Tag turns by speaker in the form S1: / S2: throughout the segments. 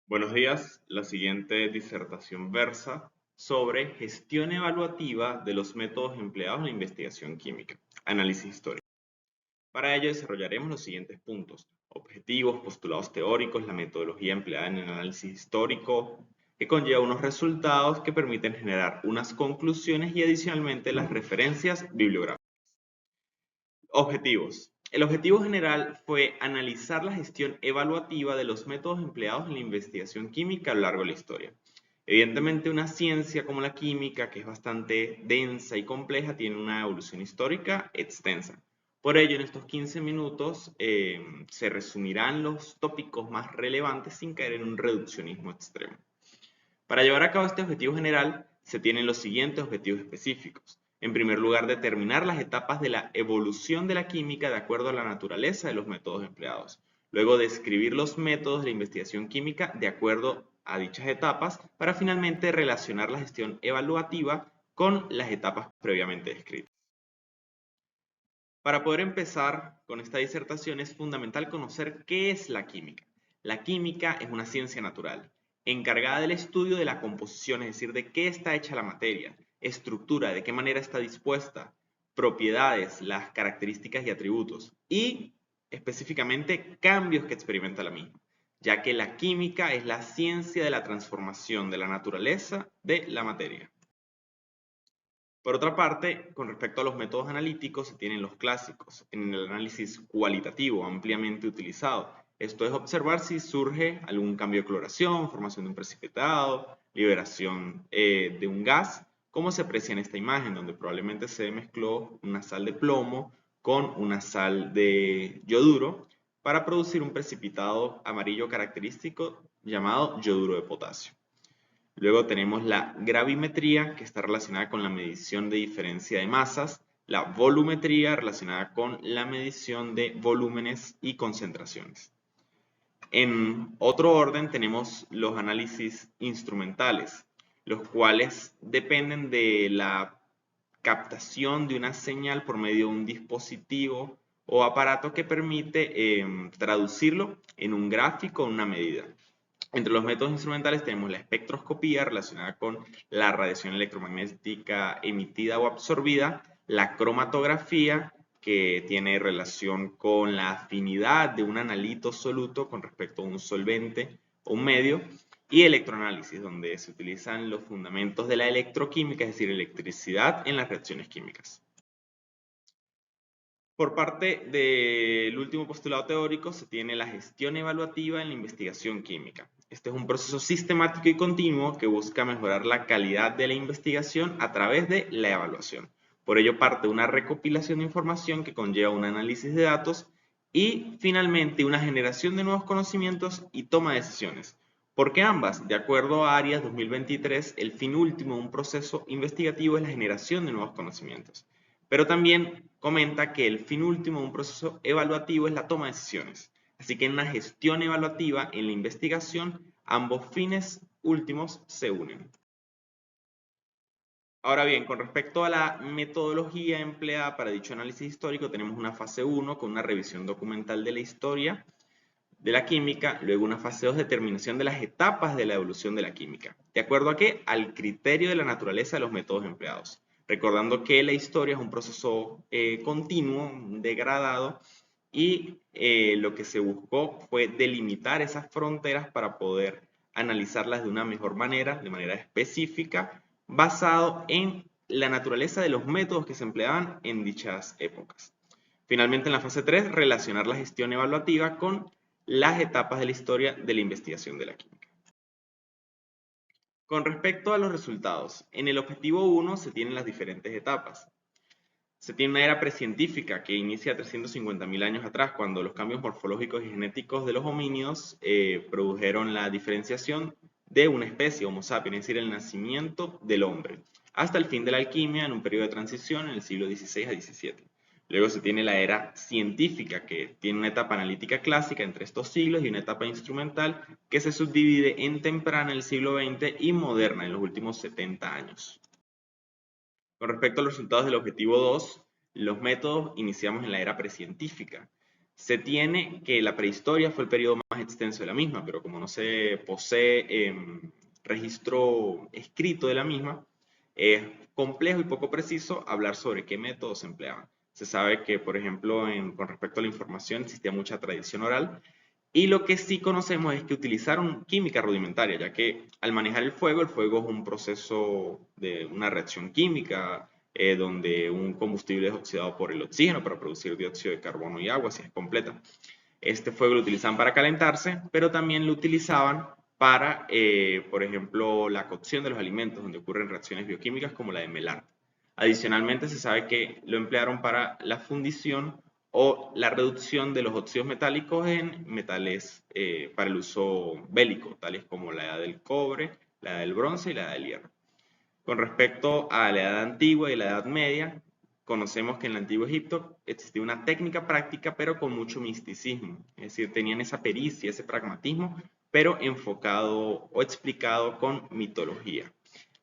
S1: Buenos días, la siguiente disertación versa sobre gestión evaluativa de los métodos empleados en la investigación química, análisis histórico. Para ello desarrollaremos los siguientes puntos: objetivos, postulados teóricos, la metodología empleada en el análisis histórico, que conlleva unos resultados que permiten generar unas conclusiones y adicionalmente las referencias bibliográficas. Objetivos. El objetivo general fue analizar la gestión evaluativa de los métodos empleados en la investigación química a lo largo de la historia. Evidentemente, una ciencia como la química, que es bastante densa y compleja, tiene una evolución histórica extensa. Por ello, en estos 15 minutos se resumirán los tópicos más relevantes sin caer en un reduccionismo extremo. Para llevar a cabo este objetivo general, se tienen los siguientes objetivos específicos. En primer lugar, determinar las etapas de la evolución de la química de acuerdo a la naturaleza de los métodos empleados. Luego, describir los métodos de la investigación química de acuerdo a dichas etapas para finalmente relacionar la gestión evaluativa con las etapas previamente descritas. Para poder empezar con esta disertación es fundamental conocer qué es la química. La química es una ciencia natural, encargada del estudio de la composición, es decir, de qué está hecha la materia, estructura, de qué manera está dispuesta, propiedades, las características y atributos, y específicamente cambios que experimenta la misma, ya que la química es la ciencia de la transformación de la naturaleza de la materia. Por otra parte, con respecto a los métodos analíticos, se tienen los clásicos, en el análisis cualitativo ampliamente utilizado. Esto es observar si surge algún cambio de coloración, formación de un precipitado, liberación de un gas, como se aprecia en esta imagen, donde probablemente se mezcló una sal de plomo con una sal de yoduro para producir un precipitado amarillo característico llamado yoduro de potasio. Luego tenemos la gravimetría, que está relacionada con la medición de diferencia de masas, la volumetría, relacionada con la medición de volúmenes y concentraciones. En otro orden tenemos los análisis instrumentales, los cuales dependen de la captación de una señal por medio de un dispositivo o aparato que permite traducirlo en un gráfico o una medida. Entre los métodos instrumentales tenemos la espectroscopía, relacionada con la radiación electromagnética emitida o absorbida, la cromatografía, que tiene relación con la afinidad de un analito soluto con respecto a un solvente o un medio, y electroanálisis, donde se utilizan los fundamentos de la electroquímica, es decir, electricidad en las reacciones químicas. Por parte del último postulado teórico se tiene la gestión evaluativa en la investigación química. Este es un proceso sistemático y continuo que busca mejorar la calidad de la investigación a través de la evaluación. Por ello parte una recopilación de información que conlleva un análisis de datos y finalmente una generación de nuevos conocimientos y toma de decisiones. Porque ambas, de acuerdo a Arias 2023, el fin último de un proceso investigativo es la generación de nuevos conocimientos. Pero también comenta que el fin último de un proceso evaluativo es la toma de decisiones. Así que en una gestión evaluativa, en la investigación, ambos fines últimos se unen. Ahora bien, con respecto a la metodología empleada para dicho análisis histórico, tenemos una fase 1 con una revisión documental de la historia de la química, luego una fase 2, determinación de las etapas de la evolución de la química. ¿De acuerdo a qué? Al criterio de la naturaleza de los métodos empleados. Recordando que la historia es un proceso continuo, degradado, y lo que se buscó fue delimitar esas fronteras para poder analizarlas de una mejor manera, de manera específica, basado en la naturaleza de los métodos que se empleaban en dichas épocas. Finalmente, en la fase 3, relacionar la gestión evaluativa con las etapas de la historia de la investigación de la química. Con respecto a los resultados, en el objetivo 1 se tienen las diferentes etapas. Se tiene una era precientífica que inicia 350.000 años atrás, cuando los cambios morfológicos y genéticos de los homínidos produjeron la diferenciación de una especie, Homo sapiens, es decir, el nacimiento del hombre, hasta el fin de la alquimia en un periodo de transición en el siglo XVI a XVII. Luego se tiene la era científica, que tiene una etapa analítica clásica entre estos siglos y una etapa instrumental que se subdivide en temprana en el siglo XX y moderna en los últimos 70 años. Con respecto a los resultados del objetivo 2, los métodos iniciamos en la era precientífica. Se tiene que la prehistoria fue el periodo más extenso de la misma, pero como no se posee registro escrito de la misma, es complejo y poco preciso hablar sobre qué métodos se empleaban. Se sabe que, por ejemplo, con respecto a la información existía mucha tradición oral, y lo que sí conocemos es que utilizaron química rudimentaria, ya que al manejar el fuego es un proceso de una reacción química, donde un combustible es oxidado por el oxígeno para producir dióxido de carbono y agua, si es completa. Este fuego lo utilizaban para calentarse, pero también lo utilizaban para, por ejemplo, la cocción de los alimentos, donde ocurren reacciones bioquímicas como la de Maillard. Adicionalmente, se sabe que lo emplearon para la fundición o la reducción de los óxidos metálicos en metales para el uso bélico, tales como la edad del cobre, la edad del bronce y la edad del hierro. Con respecto a la Edad Antigua y la Edad Media, conocemos que en el Antiguo Egipto existía una técnica práctica, pero con mucho misticismo. Es decir, tenían esa pericia, ese pragmatismo, pero enfocado o explicado con mitología.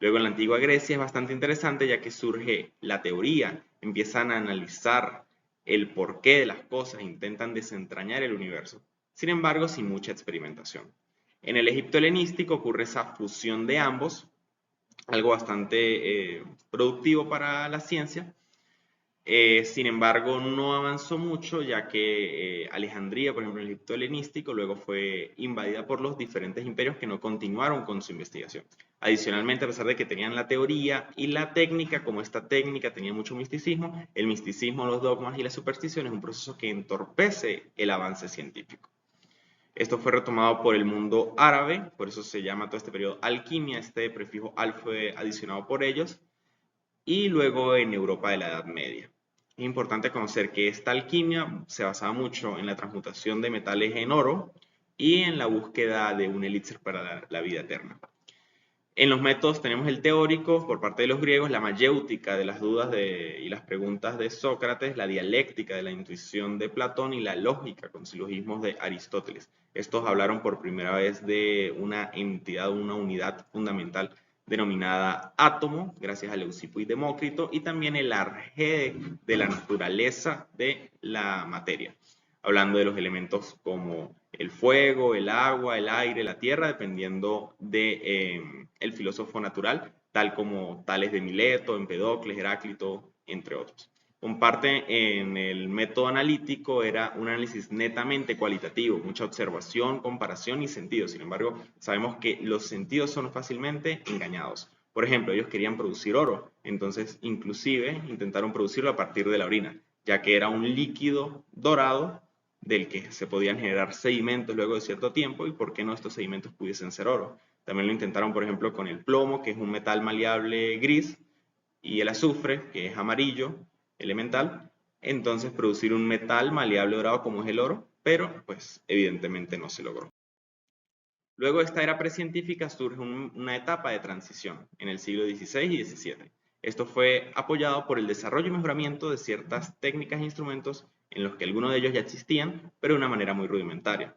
S1: Luego en la antigua Grecia es bastante interesante ya que surge la teoría, empiezan a analizar el porqué de las cosas, intentan desentrañar el universo, sin embargo sin mucha experimentación. En el Egipto helenístico ocurre esa fusión de ambos, algo bastante productivo para la ciencia. Sin embargo, no avanzó mucho, ya que Alejandría, por ejemplo, el Egipto helenístico, luego fue invadida por los diferentes imperios que no continuaron con su investigación. Adicionalmente, a pesar de que tenían la teoría y la técnica, como esta técnica tenía mucho misticismo, el misticismo, los dogmas y la superstición es un proceso que entorpece el avance científico. Esto fue retomado por el mundo árabe, por eso se llama todo este periodo alquimia, este prefijo al fue adicionado por ellos, y luego en Europa de la Edad Media. Es importante conocer que esta alquimia se basaba mucho en la transmutación de metales en oro y en la búsqueda de un elixir para la vida eterna. En los métodos tenemos el teórico por parte de los griegos, la mayéutica de las dudas y las preguntas de Sócrates, la dialéctica de la intuición de Platón y la lógica con silogismos de Aristóteles. Estos hablaron por primera vez de una entidad, una unidad fundamental denominada átomo, gracias a Leucipo y Demócrito, y también el arjé de la naturaleza de la materia, hablando de los elementos como el fuego, el agua, el aire, la tierra, dependiendo de el filósofo natural, tal como Tales de Mileto, Empedocles, Heráclito, entre otros. Comparte en el método analítico era un análisis netamente cualitativo, mucha observación, comparación y sentido. Sin embargo, sabemos que los sentidos son fácilmente engañados. Por ejemplo, ellos querían producir oro, entonces inclusive intentaron producirlo a partir de la orina, ya que era un líquido dorado del que se podían generar sedimentos luego de cierto tiempo y por qué no estos sedimentos pudiesen ser oro. También lo intentaron, por ejemplo, con el plomo, que es un metal maleable gris, y el azufre, que es amarillo, elemental. Entonces producir un metal maleable dorado como es el oro, pero pues evidentemente no se logró. Luego de esta era precientífica surge una etapa de transición en el siglo XVI y XVII. Esto fue apoyado por el desarrollo y mejoramiento de ciertas técnicas e instrumentos en los que algunos de ellos ya existían, pero de una manera muy rudimentaria.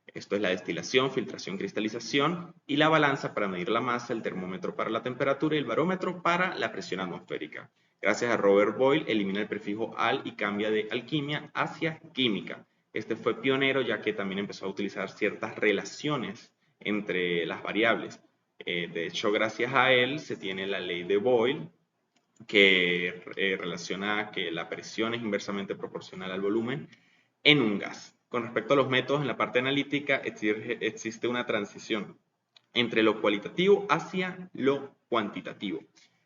S1: Esto es la destilación, filtración, cristalización y la balanza para medir la masa, el termómetro para la temperatura y el barómetro para la presión atmosférica. Gracias a Robert Boyle elimina el prefijo al y cambia de alquimia hacia química. Este fue pionero ya que también empezó a utilizar ciertas relaciones entre las variables. De hecho, gracias a él se tiene la ley de Boyle, que relaciona que la presión es inversamente proporcional al volumen en un gas. Con respecto a los métodos, en la parte analítica existe una transición entre lo cualitativo hacia lo cuantitativo.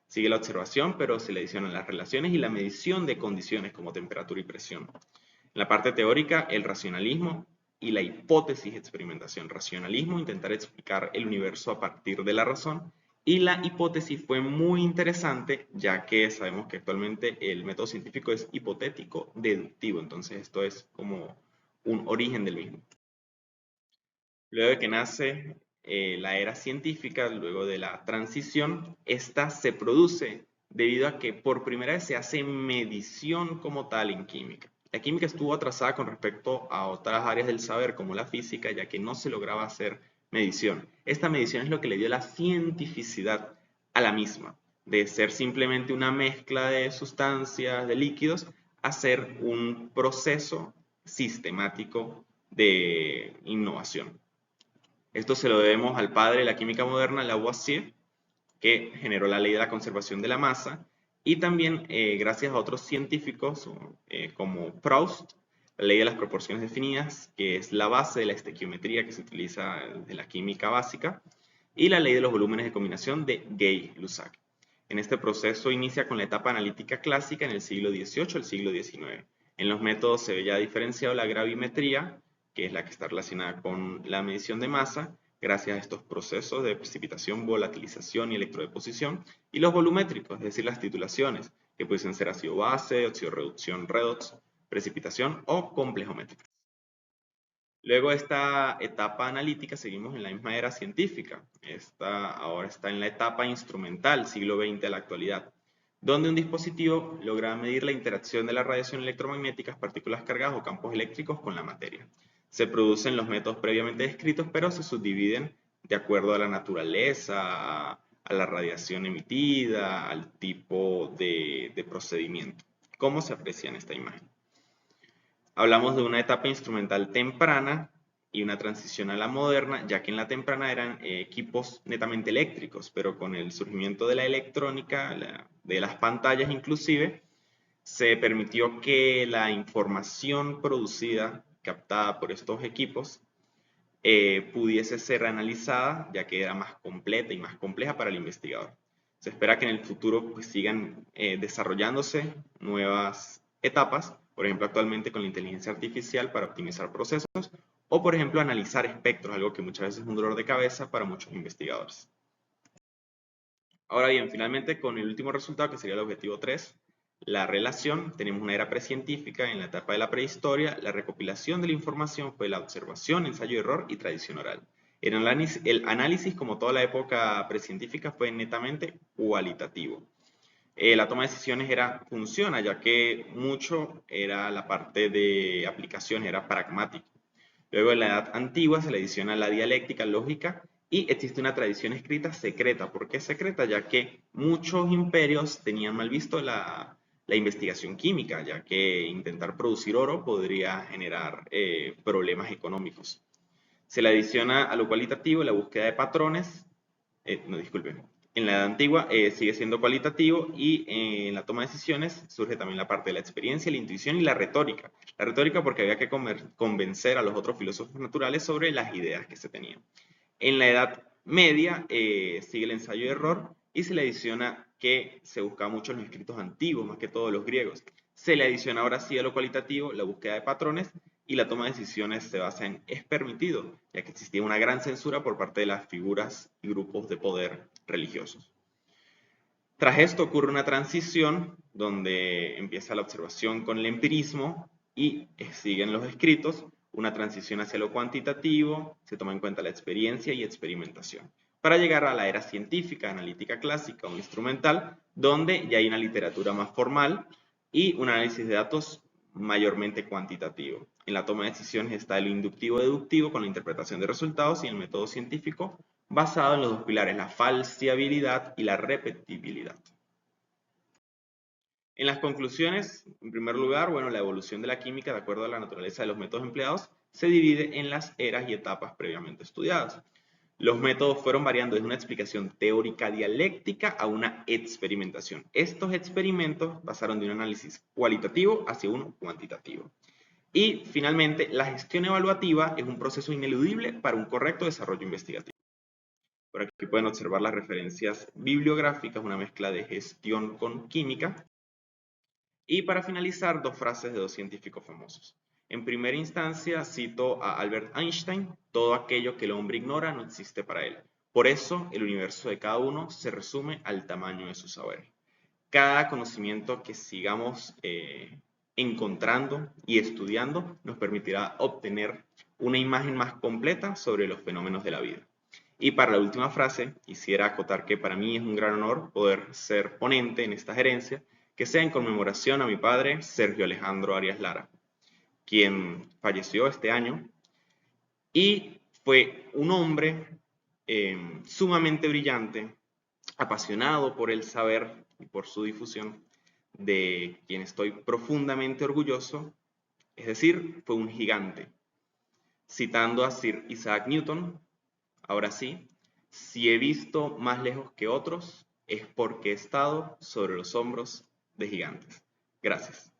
S1: Sigue la observación, pero se le adicionan las relaciones y la medición de condiciones como temperatura y presión. En la parte teórica, el racionalismo y la hipótesis experimentación. Racionalismo, intentar explicar el universo a partir de la razón, y la hipótesis fue muy interesante, ya que sabemos que actualmente el método científico es hipotético deductivo, entonces esto es como un origen del mismo. Luego de que nace la era científica, luego de la transición, esta se produce debido a que por primera vez se hace medición como tal en química. La química estuvo atrasada con respecto a otras áreas del saber, como la física, ya que no se lograba hacer medición. Esta medición es lo que le dio la cientificidad a la misma, de ser simplemente una mezcla de sustancias, de líquidos, a ser un proceso sistemático de innovación. Esto se lo debemos al padre de la química moderna, Lavoisier, que generó la ley de la conservación de la masa, y también gracias a otros científicos como Proust, la ley de las proporciones definidas, que es la base de la estequiometría que se utiliza de la química básica, y la ley de los volúmenes de combinación de Gay-Lussac. En este proceso inicia con la etapa analítica clásica en el siglo XVIII al siglo XIX. En los métodos se ve ya diferenciado la gravimetría, que es la que está relacionada con la medición de masa, gracias a estos procesos de precipitación, volatilización y electrodeposición, y los volumétricos, es decir, las titulaciones, que pueden ser ácido-base, óxido-reducción, redox, precipitación o complejométricas. Luego de esta etapa analítica seguimos en la misma era científica. Ahora está en la etapa instrumental, siglo XX a la actualidad, donde un dispositivo logra medir la interacción de la radiación electromagnética, partículas cargadas o campos eléctricos con la materia. Se producen los métodos previamente descritos, pero se subdividen de acuerdo a la naturaleza, a la radiación emitida, al tipo de procedimiento. ¿Cómo se aprecia en esta imagen? Hablamos de una etapa instrumental temprana y una transición a la moderna, ya que en la temprana eran equipos netamente eléctricos, pero con el surgimiento de la electrónica, de las pantallas inclusive, se permitió que la información producida, captada por estos equipos, pudiese ser analizada, ya que era más completa y más compleja para el investigador. Se espera que en el futuro pues, sigan desarrollándose nuevas etapas, por ejemplo, actualmente con la inteligencia artificial para optimizar procesos, o por ejemplo, analizar espectros, algo que muchas veces es un dolor de cabeza para muchos investigadores. Ahora bien, finalmente con el último resultado, que sería el objetivo 3, la relación, tenemos una era precientífica en la etapa de la prehistoria, la recopilación de la información fue la observación, ensayo-error y tradición oral. El análisis, como toda la época precientífica, fue netamente cualitativo. La toma de decisiones funciona, ya que mucho era la parte de aplicación, era pragmático. Luego en la edad antigua se le adiciona la dialéctica lógica y existe una tradición escrita secreta. ¿Por qué secreta? Ya que muchos imperios tenían mal visto la investigación química, ya que intentar producir oro podría generar problemas económicos. Se le adiciona a lo cualitativo la búsqueda de patrones, no disculpen, en la edad antigua sigue siendo cualitativo y en la toma de decisiones surge también la parte de la experiencia, la intuición y la retórica. La retórica porque había que convencer a los otros filósofos naturales sobre las ideas que se tenían. En la Edad Media sigue el ensayo y error y se le adiciona que se buscaba mucho en los escritos antiguos, más que todos los griegos. Se le adiciona ahora sí a lo cualitativo la búsqueda de patrones y la toma de decisiones se basa en es permitido, ya que existía una gran censura por parte de las figuras y grupos de poder religiosos. Tras esto ocurre una transición donde empieza la observación con el empirismo y siguen los escritos, una transición hacia lo cuantitativo, se toma en cuenta la experiencia y experimentación, para llegar a la era científica, analítica clásica o instrumental, donde ya hay una literatura más formal y un análisis de datos mayormente cuantitativo. En la toma de decisiones está el inductivo-deductivo con la interpretación de resultados y el método científico basado en los dos pilares, la falsibilidad y la repetibilidad. En las conclusiones, en primer lugar, bueno, la evolución de la química, de acuerdo a la naturaleza de los métodos empleados, se divide en las eras y etapas previamente estudiadas. Los métodos fueron variando desde una explicación teórica dialéctica a una experimentación. Estos experimentos pasaron de un análisis cualitativo hacia uno cuantitativo. Y finalmente, la gestión evaluativa es un proceso ineludible para un correcto desarrollo investigativo. Por aquí pueden observar las referencias bibliográficas, una mezcla de gestión con química. Y para finalizar, dos frases de dos científicos famosos. En primera instancia, cito a Albert Einstein: todo aquello que el hombre ignora no existe para él. Por eso, el universo de cada uno se resume al tamaño de su saber. Cada conocimiento que sigamos encontrando y estudiando nos permitirá obtener una imagen más completa sobre los fenómenos de la vida. Y para la última frase, quisiera acotar que para mí es un gran honor poder ser ponente en esta gerencia, que sea en conmemoración a mi padre, Sergio Alejandro Arias Lara, quien falleció este año y fue un hombre sumamente brillante, apasionado por el saber y por su difusión, de quien estoy profundamente orgulloso es decir, fue un gigante. Citando a Sir Isaac Newton, ahora sí, si he visto más lejos que otros, es porque he estado sobre los hombros de gigantes. Gracias.